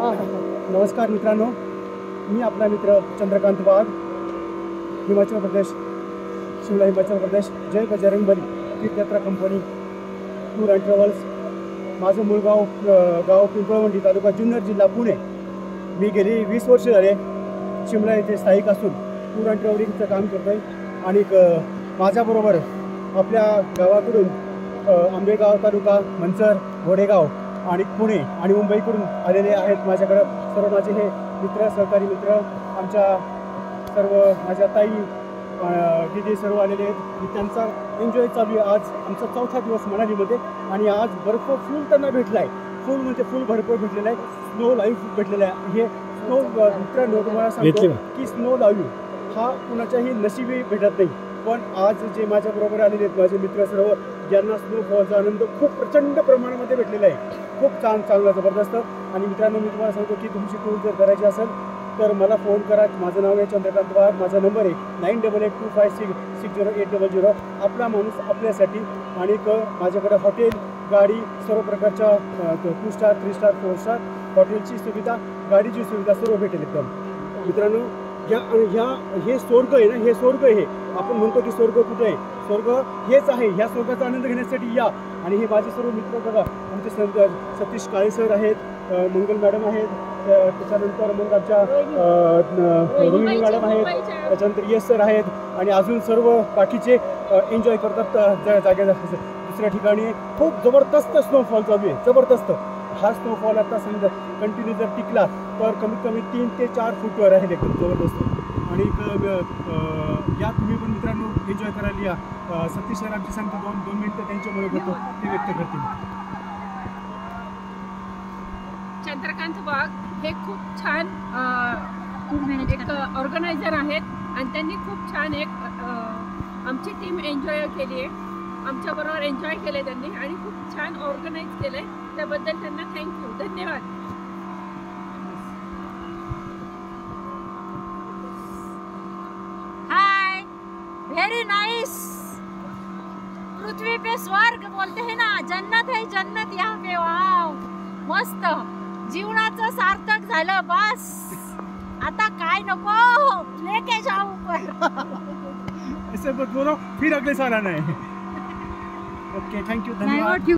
नमस्कार मित्रांनो, मी आपला मित्र चंद्रकांत वाघ, हिमाचल प्रदेश, शिमला हिमाचल प्रदेश, जय बजरंगबली तीर्थयात्रा कंपनी टूर अँड ट्रॅव्हल्स. माझं मूळ गाव पिंपळवंडी, तालुका जुन्नर, जिल्हा पुणे. मी गेली 20 वर्ष झाले शिमला येथे स्थायिक असून टूर अँड ट्रॅव्हलिंगचं काम करतो आहे. आणि माझ्याबरोबर आपल्या गावाकडून आंबेगाव तालुका, मंचर, घोडेगाव आणि पुणे आणि मुंबईकडून आलेले आहेत माझ्याकडं सर्व माझे हे मित्र, सहकारी मित्र. आमच्या सर्व माझ्या ताई, दिदी सर्व आलेले आहेत. त्यांचा एन्जॉय चालू आहे. आज आमचा 4था दिवस मनालीमध्ये आणि आज बर्फ फुल त्यांना भेटला आहे. फुल म्हणजे फुल भरपूर भेटलेला आहे. स्नो लाईव्ह भेटलेला आहे. हे स्नो मित्रांनो तुम्हाला सांगतो की स्नो लाईव्ह हा कुणाच्याही नशिबी भेटत नाही. पण आज जे माझ्याबरोबर आलेले आहेत माझे मित्र सर्व, ज्यांना स्नोफॉलचा आनंद खूप प्रचंड प्रमाणामध्ये भेटलेला आहे. खूप चांगला जबरदस्त. आणि मित्रांनो मी तुम्हाला सांगतो की तुमची टूर जर करायची असेल तर मला फोन करा. माझं नाव आहे चंद्रकांत वाघ. माझा नंबर आहे 9882566080. आपला माणूस आपल्यासाठी. आणि माझ्याकडे हॉटेल, गाडी, सर्व प्रकारच्या 2 स्टार, 3 स्टार, 4 स्टार हॉटेलची सुविधा, गाडीची सुविधा सर्व भेटेल एकदम. मित्रांनो हे स्वर्ग आहे ना, हे स्वर्ग आहे. आपण म्हणतो की स्वर्ग कुठे आहे, स्वर्ग हेच आहे. ह्या स्वर्गाचा आनंद घेण्यासाठी या. आणि हे माझे सर्व मित्र बघा, आमचे सतीश काळे सर आहेत, मंगल मॅडम आहेत, त्याच्यानंतर मग आमच्या रोहिणी मॅडम आहेत, त्याच्यानंतर यश सर आहेत आणि अजून सर्व बाकीचे एन्जॉय करतात जागेला. दुसऱ्या ठिकाणी खूप जबरदस्त स्नोफॉल चालू आहे, जबरदस्त. हा स्नोफॉल आता समजा कंटिन्यू जर टिकला तर कमीत कमी 3 ते 4 फूटवर आहे एकदम जबरदस्त. आणि या तुम्ही पण मित्रांनो एन्जॉय करायला या. सतीश सर आमची सांगतो 2 मिनिटं त्यांच्यामुळे करतो, ते व्यक्त करतील. चंद्रकांत वाघ हे खूप छान एक ऑर्गनायझर आहेत आणि त्यांनी खूप छान आमची टीम एन्जॉय केली आहे. आमच्याबरोबर एन्जॉय केले त्यांनी आणि खूप छान ऑर्गनाईज केलं आहे. त्याबद्दल त्यांना थँक्यू, धन्यवाद. हाय, वेरी नाइस. पृथ्वी पे स्वर्ग बोलते हैं ना, जन्नत है जन्नत यहाँ पे. वाव, मस्त. जीवनाचं सार्थक झालं. बस आता काय नको, लेके जाऊ ऊपर. ऐसे मत बोलो, फिर अगले साल आना है. ओके, थँक्यू, धन्यवाद.